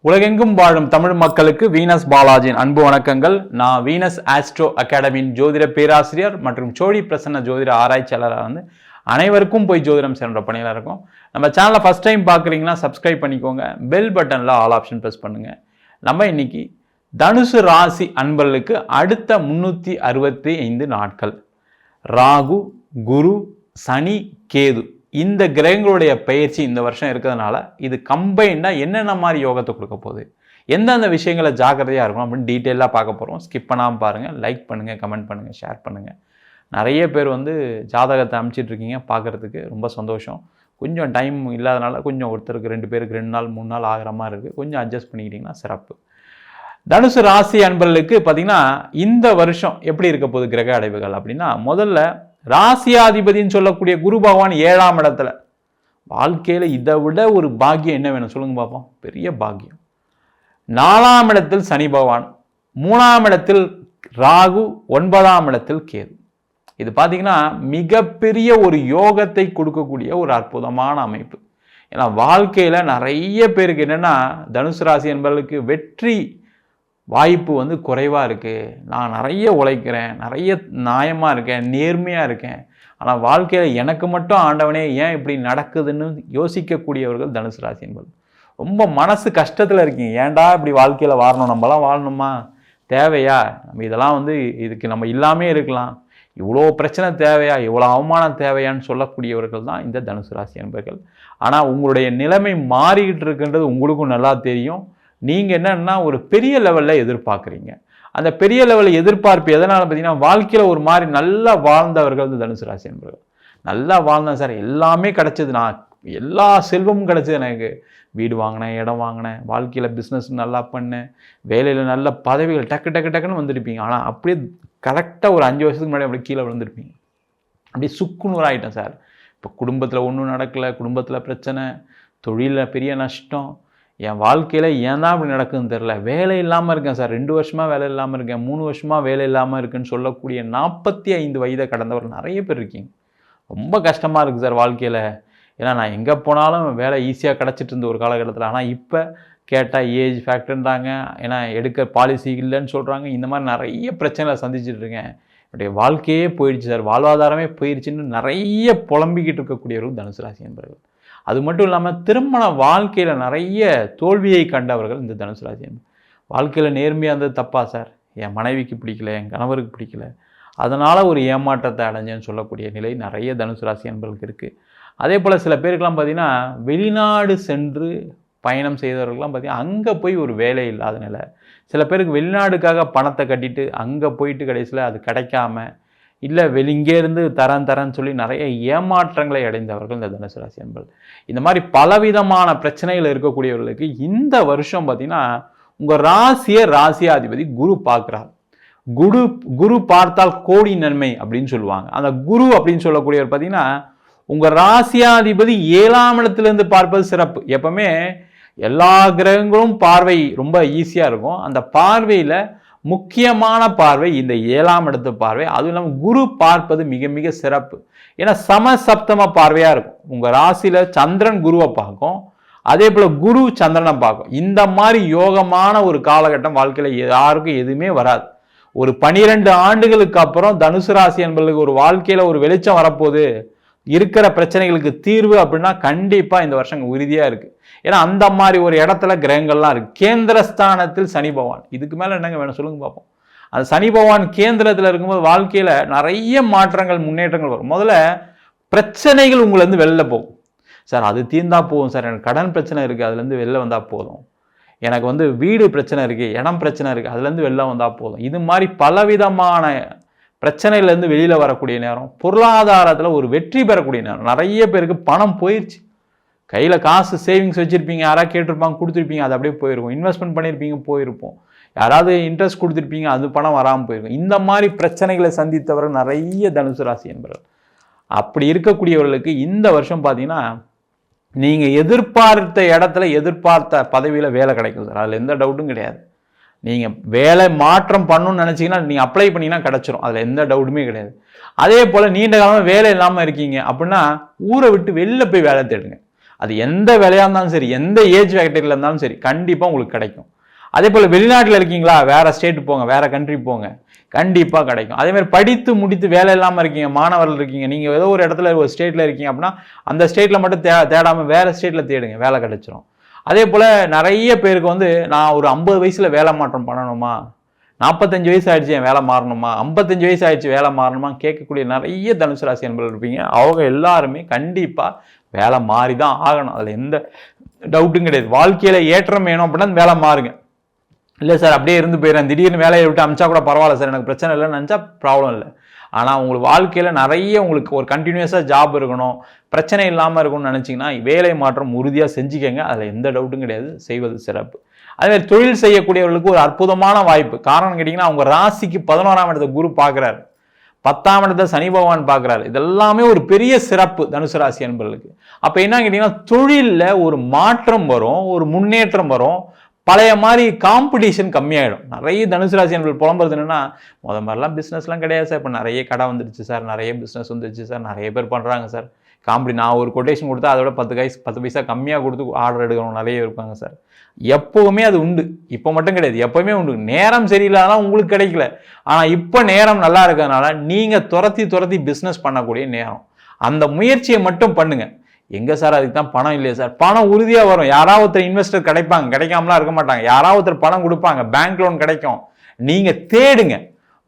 உலகெங்கும் வாழும் தமிழ் மக்களுக்கு வீனஸ் பாலாஜியின் அன்பு வணக்கங்கள். நான் வீனஸ் ஆஸ்ட்ரோ அகாடமியின் ஜோதிட பேராசிரியர் மற்றும் சோழி பிரசன்ன ஜோதிட ஆராய்ச்சியாளராக அனைவருக்கும் போய் ஜோதிடம் சென்ற பணியில் இருக்கும். நம்ம சேனலை ஃபர்ஸ்ட் டைம் பார்க்குறீங்கன்னா சப்ஸ்கிரைப் பண்ணிக்கோங்க. பெல் பட்டனில் ஆல் ஆப்ஷன் ப்ரெஸ் பண்ணுங்கள். நம்ம இன்னைக்கு தனுசு ராசி அன்பர்களுக்கு அடுத்த 365 நாட்கள் ராகு, குரு, சனி, கேது இந்த கிரகங்களுடைய பயிற்சி இந்த வருஷம் இருக்கிறதுனால இது கம்பைண்டாக என்னென்ன மாதிரி யோகத்தை கொடுக்க போகுது, எந்தெந்த விஷயங்களை ஜாக்கிரதையாக இருக்கும் அப்படின்னு டீட்டெயிலாக பார்க்க போகிறோம். ஸ்கிப் பண்ணாமல் பாருங்கள். லைக் பண்ணுங்கள், கமெண்ட் பண்ணுங்கள், ஷேர் பண்ணுங்கள். நிறைய பேர் ஜாதகத்தை அனுப்பிச்சிட்ருக்கீங்க, பார்க்குறதுக்கு ரொம்ப சந்தோஷம். கொஞ்சம் டைம் இல்லாதனால கொஞ்சம் ஒருத்தருக்கு 2 பேருக்கு 2 நாள் 3 நாள் ஆகிற மாதிரி இருக்குது. கொஞ்சம் அட்ஜஸ்ட் பண்ணிக்கிட்டிங்கன்னா சிறப்பு. தனுசு ராசி அன்பர்களுக்கு பார்த்திங்கன்னா இந்த வருஷம் எப்படி இருக்க போகுது கிரக அடைவுகள் அப்படின்னா, முதல்ல ராசியாதிபதினு சொல்லக்கூடிய குரு பகவான் 7ஆம் இடத்துல. வாழ்க்கையில் இதை விட ஒரு பாக்கியம் என்ன வேணும் சொல்லுங்க பார்ப்போம்? பெரிய பாக்கியம். 4ஆம் இடத்தில் சனி பகவான், 3ஆம் இடத்தில் ராகு, 9ஆம் இடத்தில் கேது. இது பார்த்தீங்கன்னா மிகப்பெரிய ஒரு யோகத்தை கொடுக்கக்கூடிய ஒரு அற்புதமான அமைப்பு. ஏன்னா வாழ்க்கையில் நிறைய பேருக்கு என்னென்னா, தனுசு ராசி என்பவர்களுக்கு வெற்றி வாய்ப்பு குறைவாக இருக்குது. நான் நிறைய உழைக்கிறேன், நிறைய நியாயமாக இருக்கேன், நேர்மையாக இருக்கேன், ஆனால் வாழ்க்கையில் எனக்கு மட்டும் ஆண்டவனே ஏன் இப்படி நடக்குதுன்னு யோசிக்கக்கூடியவர்கள் தனுசு ராசி என்பது. ரொம்ப மனசு கஷ்டத்தில் இருக்கீங்க. ஏன்டா இப்படி வாழ்க்கையில் வாழணும், நம்மளாம் வாழணுமா, தேவையா, நம்ம இதெல்லாம் இதுக்கு நம்ம இல்லாமே இருக்கலாம், இவ்வளோ பிரச்சனை தேவையா, இவ்வளோ அவமானம் தேவையான்னு சொல்லக்கூடியவர்கள் தான் இந்த தனுசு ராசி என்பர்கள். ஆனால் உங்களுடைய நிலைமை மாறிக்கிட்டு இருக்குன்றது உங்களுக்கும் நல்லா தெரியும். நீங்கள் என்னன்னா ஒரு பெரிய லெவலில் எதிர்பார்க்குறீங்க. அந்த பெரிய லெவலில் எதிர்பார்ப்பு எதனால் பார்த்தீங்கன்னா, வாழ்க்கையில் ஒரு மாதிரி நல்லா வாழ்ந்தவர்கள் தனுசு ராசி என்பவர்கள். நல்லா வாழ்ந்தேன் சார், எல்லாமே கிடச்சிது, நான் எல்லா செல்வமும் கிடச்சிது, எனக்கு வீடு வாங்கினேன், இடம் வாங்கினேன், வாழ்க்கையில் பிஸ்னஸ் நல்லா பண்ணேன், வேலையில் நல்ல பதவிகள் டக்கு டக்கு டக்குன்னு வந்திருப்பீங்க. ஆனால் அப்படியே கரெக்டாக ஒரு 5 வருஷத்துக்கு முன்னாடி அப்படியே கீழே விழுந்திருப்பீங்க. அப்படியே சுக்குநூறு ஆகிட்டேன் சார். இப்போ குடும்பத்தில் ஒன்றும் நடக்கலை, குடும்பத்தில் பிரச்சனை, தொழிலில் பெரிய நஷ்டம், என் வாழ்க்கையில் ஏன் தான் அப்படி நடக்குதுன்னு தெரில, வேலை இல்லாமல் இருக்கேன் சார், 2 வருஷமாக வேலை இல்லாமல் இருக்கேன், 3 வருஷமாக வேலை இல்லாமல் இருக்குன்னு சொல்லக்கூடிய 45 வயதை கடந்தவர் நிறைய பேர் இருக்கீங்க. ரொம்ப கஷ்டமாக இருக்குது சார் வாழ்க்கையில். ஏன்னா நான் எங்கே போனாலும் வேலை ஈஸியாக கிடச்சிட்டு இருந்த ஒரு காலகட்டத்தில், ஆனால் இப்போ கேட்டால் ஏஜ் ஃபேக்டர்ன்றாங்க, ஏன்னா எடுக்க பாலிசி இல்லைன்னு சொல்கிறாங்க. இந்த மாதிரி நிறைய பிரச்சனைகளை சந்திச்சுட்ருக்கேன், என்னுடைய வாழ்க்கையே போயிடுச்சு சார், வாழ்வாதாரமே போயிடுச்சுன்னு நிறைய புலம்பிக்கிட்டு இருக்கக்கூடியவர்கள் தனுசு ராசி என்பவர்கள். அது மட்டும் இல்லாமல் திருமண வாழ்க்கையில் நிறைய தோல்வியை கண்டவர்கள் இந்த தனுசு ராசி. வாழ்க்கையில் நேர்மையாக இருந்தது தப்பா சார், என் மனைவிக்கு பிடிக்கல, என் கணவருக்கு பிடிக்கல, அதனால் ஒரு ஏமாற்றத்தை அடைஞ்சேன்னு சொல்லக்கூடிய நிலை நிறைய தனுசு ராசி என்பவர்களுக்கு இருக்குது. அதே போல் சில பேருக்கெல்லாம் பார்த்திங்கன்னா, வெளிநாடு சென்று பயணம் செய்தவர்கள்லாம் பார்த்திங்கன்னா அங்கே போய் ஒரு வேலை இல்லாத நிலை. சில பேருக்கு வெளிநாடுக்காக பணத்தை கட்டிட்டு அங்கே போயிட்டு கடைசியில் அது கிடைக்காம, இல்லை இங்கேருந்து தரேன்னு சொல்லி நிறைய ஏமாற்றங்களை அடைந்தவர்கள் இந்த தனுசு ராசி என்பது. இந்த மாதிரி பலவிதமான பிரச்சனைகள் இருக்கக்கூடியவர்களுக்கு இந்த வருஷம் பார்த்திங்கன்னா, உங்கள் ராசியாதிபதி குரு பார்க்குறார். குரு பார்த்தால் கோடி நன்மை அப்படின்னு சொல்லுவாங்க. அந்த குரு அப்படின்னு சொல்லக்கூடியவர் பார்த்திங்கன்னா, உங்கள் ராசியாதிபதி 7ஆம் இடத்துலேருந்து பார்ப்பது சிறப்பு. எப்பவுமே எல்லா கிரகங்களும் பார்வை ரொம்ப ஈஸியாக இருக்கும். அந்த பார்வையில் முக்கியமான பார்வை இந்த 7ஆம் இடத்து பார்வை. அதுவும் இல்லாமல் குரு பார்ப்பது மிக மிக சிறப்பு. ஏன்னா சமசப்தம பார்வையாக இருக்கும். உங்கள் ராசியில் சந்திரன் குருவை பார்க்கும், அதே போல் குரு சந்திரனை பார்க்கும். இந்த மாதிரி யோகமான ஒரு காலகட்டம் வாழ்க்கையில் யாருக்கும் எதுவுமே வராது. ஒரு 12 ஆண்டுகளுக்கு அப்புறம் தனுசு ராசி என்பவர்களுக்கு ஒரு வாழ்க்கையில் ஒரு வெளிச்சம் வரப்போகுது, இருக்கிற பிரச்சனைகளுக்கு தீர்வு அப்படின்னா கண்டிப்பாக இந்த வருஷம் உறுதியாக இருக்குது. ஏன்னா அந்த மாதிரி ஒரு இடத்துல கிரகங்கள்லாம் இருக்குது. கேந்திரஸ்தானத்தில் சனி பகவான், இதுக்கு மேலே என்னங்க வேணும் சொல்லுங்க பார்ப்போம். அந்த சனி பகவான் கேந்திரத்தில் இருக்கும்போது வாழ்க்கையில் நிறைய மாற்றங்கள் முன்னேற்றங்கள் வரும். முதல்ல பிரச்சனைகள் உங்களை வெளில போகும். சார் அது தீர்ந்தா போகும் சார், எனக்கு கடன் பிரச்சனை இருக்குது, அதுலேருந்து வெளில வந்தால் போதும், எனக்கு வீடு பிரச்சனை இருக்குது, இடம் பிரச்சனை இருக்குது, அதுலேருந்து வெளில வந்தால் போதும். இது மாதிரி பலவிதமான பிரச்சனையிலேருந்து வெளியில் வரக்கூடிய நேரம், பொருளாதாரத்தில் ஒரு வெற்றி பெறக்கூடிய நேரம். நிறைய பேருக்கு பணம் போயிடுச்சு, கையில் காசு சேவிங்ஸ் வச்சுருப்பீங்க, யாராவது கேட்டிருப்பாங்க கொடுத்துருப்பீங்க, அது அப்படியே போயிருக்கும். இன்வெஸ்ட்மெண்ட் பண்ணியிருப்பீங்க, போயிருப்போம். யாராவது இன்ட்ரெஸ்ட் கொடுத்துருப்பீங்க, அது பணம் வராமல் போயிருக்கும். இந்த மாதிரி பிரச்சனைகளை சந்தித்தவர்கள் நிறைய தனுசு ராசி என்பவர்கள். அப்படி இருக்கக்கூடியவர்களுக்கு இந்த வருஷம் பார்த்தீங்கன்னா, நீங்கள் எதிர்பார்த்த இடத்துல எதிர்பார்த்த பதவியில் வேலை கிடைக்கும் சார், அதில் எந்த டவுட்டும் கிடையாது. நீங்கள் வேலை மாற்றம் பண்ணணும்னு நினச்சிங்கன்னா நீங்கள் அப்ளை பண்ணிங்கன்னா கிடச்சிரும், அதில் எந்த டவுட்டுமே கிடையாது. அதே போல் நீண்ட காலமாக வேலை இல்லாமல் இருக்கீங்க அப்படின்னா ஊரை விட்டு வெளில போய் வேலை தேடுங்க. அது எந்த வேலையாக இருந்தாலும் சரி, எந்த ஏஜ் கேட்டகரியில் இருந்தாலும் சரி, கண்டிப்பாக உங்களுக்கு கிடைக்கும். அதே போல் வெளிநாட்டில் இருக்கீங்களா, வேற ஸ்டேட் போங்க, வேற கண்ட்ரி போங்க, கண்டிப்பாக கிடைக்கும். அதே மாதிரி படித்து முடித்து வேலை இல்லாமல் இருக்கீங்க, மாணவர்கள் இருக்கீங்க, நீங்கள் ஏதோ ஒரு இடத்துல ஒரு ஸ்டேட்டில் இருக்கீங்க அப்படின்னா அந்த ஸ்டேட்டில் மட்டும் தேடாமல் வேற ஸ்டேட்டில் தேடுங்க, வேலை கிடைச்சிரும். அதே போல் நிறைய பேருக்கு வந்து நான் ஒரு 50 வயசில் வேலை மாற்றம் பண்ணணுமா, 45 வயசு ஆயிடுச்சு என் வேலை மாறணுமா, 55 வயசு ஆயிடுச்சு வேலை மாறணுமா கேட்கக்கூடிய நிறைய தனுசு ராசி என்பர்கள் இருப்பீங்க. அவங்க எல்லாருமே கண்டிப்பாக வேலை மாறி தான் ஆகணும். அதில் எந்த டவுட்டும் கிடையாது. வாழ்க்கையில் ஏற்றம் வேணும் அப்படின்னா வேலை மாறுங்க. இல்லை சார் அப்படியே இருந்து போயிடுறேன், திடீர்னு வேலையை விட்டு அமிச்சா கூட பரவாயில்ல சார், எனக்கு பிரச்சனை இல்லைன்னு நினச்சா ப்ராப்ளம் இல்லை. ஆனால் உங்களுக்கு வாழ்க்கையில் நிறைய உங்களுக்கு ஒரு கண்டினியூஸாக ஜாப் இருக்கணும், பிரச்சனை இல்லாமல் இருக்கணும்னு நினச்சிங்கன்னா வேலை மாற்றம் உறுதியாக செஞ்சுக்கங்க. அதில் எந்த டவுட்டும் கிடையாது, செய்வது சிறப்பு. அதே தொழில் செய்யக்கூடியவர்களுக்கு ஒரு அற்புதமான வாய்ப்பு. காரணம் கேட்டிங்கன்னா அவங்க ராசிக்கு 11ஆம் இடத்தை குரு பார்க்குறாரு, 10ஆம் இடத்தை சனி பகவான் பார்க்குறாரு. இதெல்லாமே ஒரு பெரிய சிறப்பு தனுசு ராசி என்பவர்களுக்கு. அப்போ என்ன கேட்டிங்கன்னா தொழிலில் ஒரு மாற்றம் வரும், ஒரு முன்னேற்றம் வரும், பழைய மாதிரி காம்படிஷன் கம்மியாயிடும். நிறைய தனுசு ராசி என்பது புலம்புறது என்னன்னா, மாதிரிலாம் பிஸ்னஸ்லாம் கிடையாது சார், இப்போ நிறைய கடை வந்துடுச்சு சார், நிறைய பிஸ்னஸ் வந்துடுச்சு சார், நிறைய பேர் பண்ணுறாங்க சார், நான் ஒரு கொட்டேஷன் கொடுத்தா அதோட 10 பைசா கம்மியாக கொடுத்து ஆர்டர் எடுக்கிறவங்க நிறைய இருப்பாங்க சார். எப்போவுமே அது உண்டு, இப்போ மட்டும் கிடையாது, எப்போவுமே உண்டு. நேரம் சரியில்லாதான் உங்களுக்கு கிடைக்கல, ஆனால் இப்போ நேரம் நல்லா இருக்கிறதுனால நீங்கள் துரத்தி பிஸ்னஸ் பண்ணக்கூடிய நேரம். அந்த முயற்சியை மட்டும் பண்ணுங்க. எங்க சார் அதுக்கு தான் பணம் இல்லையா சார்? பணம் உறுதியாக வரும். யாராவது ஒருத்தர் இன்வெஸ்டர் கிடைப்பாங்க, கிடைக்காமலாம் இருக்க மாட்டாங்க. யாராவது ஒருத்தர் பணம் கொடுப்பாங்க, பேங்க் லோன் கிடைக்கும். நீங்க தேடுங்க.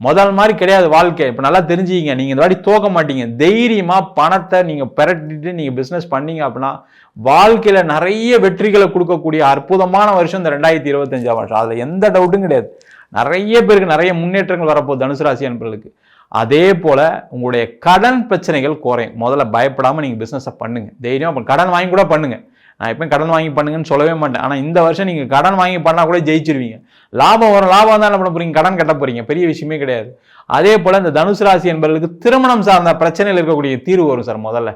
முதல் மாதிரி கிடையாது வாழ்க்கை. இப்போ நல்லா தெரிஞ்சுக்கிங்க, நீங்கள் இந்த வாட்டி தோக்க மாட்டீங்க. தைரியமாக பணத்தை நீங்கள் பெரட்டிட்டு நீங்கள் பிஸ்னஸ் பண்ணீங்க அப்படின்னா வாழ்க்கையில் நிறைய வெற்றிகளை கொடுக்கக்கூடிய அற்புதமான வருஷம் இந்த 2025 வருஷம். அதில் எந்த டவுட்டும் கிடையாது. நிறைய பேருக்கு நிறைய முன்னேற்றங்கள் வரப்போகுது தனுசு ராசி என்பவர்களுக்கு. அதே போல் உங்களுடைய கடன் பிரச்சனைகள் குறையும். முதல்ல பயப்படாமல் நீங்கள் பிஸ்னஸை பண்ணுங்கள். தைரியம் கடன் வாங்கி கூட பண்ணுங்கள். நான் எப்பயும் கடன் வாங்கி பண்ணுங்கன்னு சொல்லவே மாட்டேன். ஆனால் இந்த வருஷம் நீங்கள் கடன் வாங்கி பண்ணால் கூட ஜெயிச்சிருவீங்க. லாபம் வரும். லாபம் தான் என்ன பண்ண போறீங்க? கடன் கட்ட போறீங்க. பெரிய விஷயமே கிடையாது. அதே போல் இந்த தனுசு ராசி என்பவர்களுக்கு திருமணம் சார்ந்த பிரச்சனையில் இருக்கக்கூடிய தீர்வு வரும் சார். முதல்ல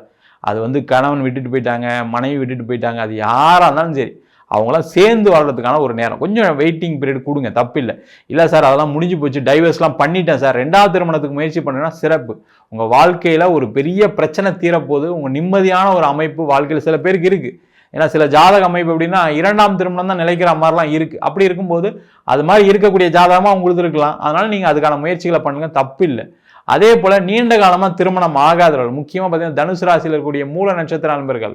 அது வந்து கணவன் விட்டுட்டு போயிட்டாங்க, மனைவி விட்டுட்டு போயிட்டாங்க, அது யாராக இருந்தாலும் சரி, அவங்களாம் சேர்ந்து வாழ்றதுக்கான ஒரு நேரம். கொஞ்சம் வெயிட்டிங் பீரியட் கொடுங்க, தப்பில்லை. இல்லை சார் அதெல்லாம் முடிஞ்சு போச்சு, டைவர்ஸ்லாம் பண்ணிட்டேன் சார், 2வது திருமணத்துக்கு முயற்சி பண்ணுன்னா சிறப்பு. உங்கள் வாழ்க்கையில் ஒரு பெரிய பிரச்சனை தீரப்போது, உங்கள் நிம்மதியான ஒரு அமைப்பு வாழ்க்கையில் சில பேருக்கு இருக்குது. ஏன்னா சில ஜாதக அமைப்பு எப்படின்னா 2ஆம் திருமணம் தான் நிலைக்கிற மாதிரிலாம் இருக்குது. அப்படி இருக்கும்போது அது மாதிரி இருக்கக்கூடிய ஜாதகமாக உங்களுக்கு இருக்கலாம். அதனால் நீங்கள் அதுக்கான முயற்சிகளை பண்ணுங்க, தப்பு இல்லை. அதே போல் நீண்ட காலமாக திருமணம் ஆகாதவர்கள், முக்கியமாக பார்த்தீங்கன்னா தனுசு ராசியில் இருக்கக்கூடிய மூல நட்சத்திர நண்பர்கள்,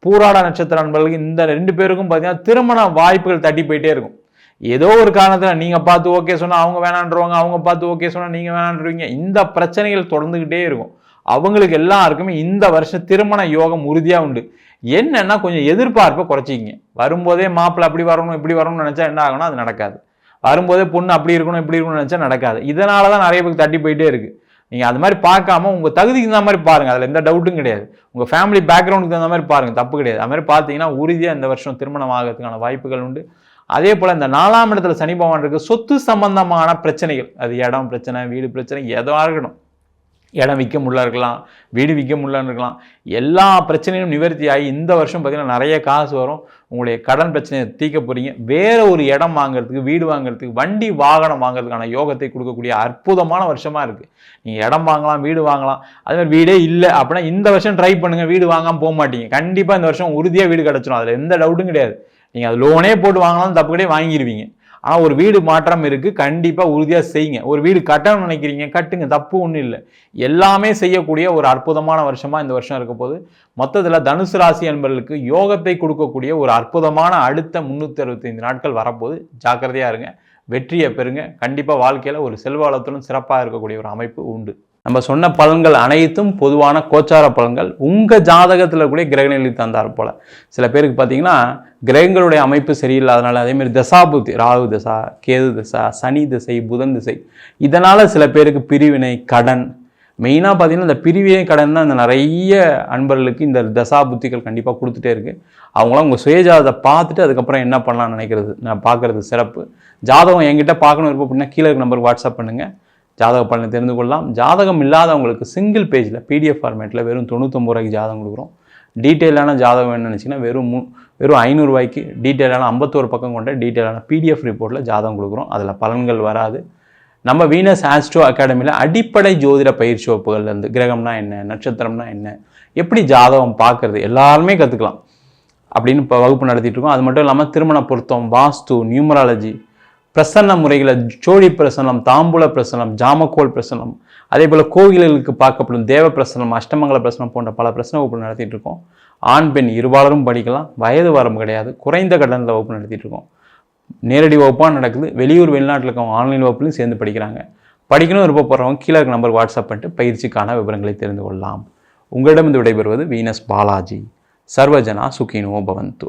பூராட நட்சத்திர நண்பர்களுக்கு, இந்த 2 பேருக்கும் பார்த்தீங்கன்னா திருமண வாய்ப்புகள் தட்டி போயிட்டே இருக்கும். ஏதோ ஒரு காரணத்தில் நீங்கள் பார்த்து ஓகே சொன்னால் அவங்க வேணான்றவங்க, அவங்க பார்த்து ஓகே சொன்னால் நீங்கள் வேணான்றவங்க, இந்த பிரச்சனைகள் தொடர்ந்துக்கிட்டே இருக்கும். அவங்களுக்கு எல்லாருக்குமே இந்த வருஷம் திருமண யோகம் உறுதியாக உண்டு. என்னன்னா கொஞ்சம் எதிர்பார்ப்பை குறைச்சிக்கிங்க. வரும்போதே மாப்பிள்ளை அப்படி வரணும் இப்படி வரணும்னு நினச்சா என்ன ஆகணும்? அது நடக்காது. வரும்போதே பொண்ணு அப்படி இருக்கணும் இப்படி இருக்கணும்னு நினச்சா நடக்காது. இதனால தான் நிறைய பேருக்கு தட்டி போயிட்டே இருக்குது. நீங்கள் அது மாதிரி பார்க்காம உங்கள் தகுதிக்கு தகுந்த மாதிரி பாருங்கள். அதில் எந்த டவுட்டும் கிடையாது. உங்கள் ஃபேமிலி பேக்ரவுண்டுக்கு தகுந்த மாதிரி பாருங்கள், தப்பு கிடையாது. அது மாதிரி பார்த்தீங்கன்னா உறுதியாக இந்த வருஷம் திருமணம் ஆகிறதுக்கான வாய்ப்புகள் உண்டு. அதே போல் இந்த 4ஆம் இடத்துல சனி பகவான் இருக்குது. சொத்து சம்பந்தமான பிரச்சனைகள், அது இடம் பிரச்சனை, வீடு பிரச்சனை, எதுவாக இருக்கணும், இடம் விற்க முடியல இருக்கலாம், வீடு விற்க முடியலன்னு இருக்கலாம், எல்லா பிரச்சனையும் நிவர்த்தி ஆகி இந்த வருஷம் பார்த்தீங்கன்னா நிறைய காசு வரும். உங்களுடைய கடன் பிரச்சனையை தீர்க்க போகிறீங்க. வேறு ஒரு இடம் வாங்குறதுக்கு, வீடு வாங்குறதுக்கு, வண்டி வாகனம் வாங்குறதுக்கான யோகத்தை கொடுக்கக்கூடிய அற்புதமான வருஷமாக இருக்குது. நீங்கள் இடம் வாங்கலாம், வீடு வாங்கலாம். அதுமாதிரி வீடே இல்லை அப்படின்னா இந்த வருஷம் ட்ரை பண்ணுங்கள். வீடு வாங்காமல் போக மாட்டீங்க. கண்டிப்பாக இந்த வருஷம் உறுதியாக வீடு கிடச்சிடும். அதில் எந்த டவுட்டும் கிடையாது. நீங்கள் அது லோனே போட்டு வாங்கலாம், தப்பு கிடையாது, வாங்கிடுவீங்க. ஆனால் ஒரு வீடு மாற்றம் இருக்குது, கண்டிப்பாக உறுதியாக செய்யுங்க. ஒரு வீடு கட்டணும்னு நினைக்கிறீங்க, கட்டுங்க, தப்பு ஒன்றும் இல்லை. எல்லாமே செய்யக்கூடிய ஒரு அற்புதமான வருஷமாக இந்த வருஷம் இருக்க போது. மொத்தத்தில் தனுசு ராசி என்பவர்களுக்கு யோகத்தை கொடுக்கக்கூடிய ஒரு அற்புதமான அடுத்த 365 நாட்கள் வரப்போது. ஜாக்கிரதையாக இருங்க, வெற்றியை பெறுங்க. கண்டிப்பாக வாழ்க்கையில் ஒரு செல்வ வளத்துடன் சிறப்பாக இருக்கக்கூடிய ஒரு அமைப்பு உண்டு. நம்ம சொன்ன பலன்கள் அனைத்தும் பொதுவான கோச்சார பலன்கள். உங்கள் ஜாதகத்தில் கூட கிரகநிலை தந்தார் போல். சில பேருக்கு பார்த்தீங்கன்னா கிரகங்களுடைய அமைப்பு சரியில்லாதனால, அதேமாதிரி தசாபுத்தி, ராகு தசா, கேது தசா, சனி திசை, புதன் திசை, இதனால் சில பேருக்கு பிரிவினை, கடன், மெயினாக பார்த்தீங்கன்னா இந்த பிரிவினை கடன் தான் இந்த நிறைய அன்பர்களுக்கு இந்த தசாபுத்திகள் கண்டிப்பாக கொடுத்துட்டே இருக்குது. அவங்களாம் உங்கள் சுயஜாதத்தை பார்த்துட்டு அதுக்கப்புறம் என்ன பண்ணலாம்னு நினைக்கிறது, நான் பார்க்குறது சிறப்பு. ஜாதகம் என்கிட்ட பார்க்கணும் இருப்போம் அப்படின்னா கீழே இருக்க நம்பருக்கு வாட்ஸ்அப் பண்ணுங்கள், ஜாதக பலனை தெரிந்து கொள்ளலாம். ஜாதகம் இல்லாதவங்களுக்கு சிங்கிள் பேஜில் பிடிஎஃப் ஃபார்மேட்டில் வெறும் 99 ரூபாய்க்கு ஜாதகம் கொடுக்குறோம். டீட்டெயிலான ஜாதகம் வேணும்னு நினச்சிங்கன்னா வெறும் 500 ரூபாய்க்கு டீட்டெயிலான 51 பக்கம் கொண்ட டீட்டெயிலான பிடிஎஃப் ரிப்போர்ட்டில் ஜாதகம் கொடுக்குறோம். அதில் பலன்கள் வராது. நம்ம வீனஸ் ஆஸ்ட்ரோ அகாடமியில் அடிப்படை ஜோதிட பயிற்சி வகுப்புகள்லேருந்து கிரகம்னா என்ன, நட்சத்திரம்னா என்ன, எப்படி ஜாதகம் பார்க்குறது எல்லாருமே கற்றுக்கலாம். அப்படின்னு இப்போ வகுப்பு நடத்திட்டு இருக்கோம். அது மட்டும் இல்லாமல் திருமண பொருத்தம், வாஸ்து, நியூமராலஜி, பிரசன்ன முறைகளை, சோழி பிரசனம், தாம்பூல பிரசனம், ஜாமக்கோல் பிரசனம், அதே போல் கோவில்களுக்கு பார்க்கப்படும் தேவ பிரசனம், அஷ்டமங்கல பிரசனம் போன்ற பல பிரசன வகுப்பு நடத்திட்டு இருக்கோம். ஆண் பெண் இருபாலரும் படிக்கலாம், வயது வரம்பு கிடையாது, குறைந்த கடனில் வகுப்பு நடத்திட்டு இருக்கோம். நேரடி வகுப்பாக நடக்குது, வெளியூர் வெளிநாட்டில் இருக்கவங்க ஆன்லைன் வகுப்புலையும் சேர்ந்து படிக்கிறாங்க. படிக்கணும் விருப்பப்படுறவங்க கீழே இருக்க நம்பர் வாட்ஸ்அப் பண்ணிட்டு பயிற்சிக்கான விவரங்களை தெரிந்து கொள்ளலாம். உங்களிடம் விடைபெறுவது வீனஸ் பாலாஜி. சர்வஜனா சுகினோ பவந்து.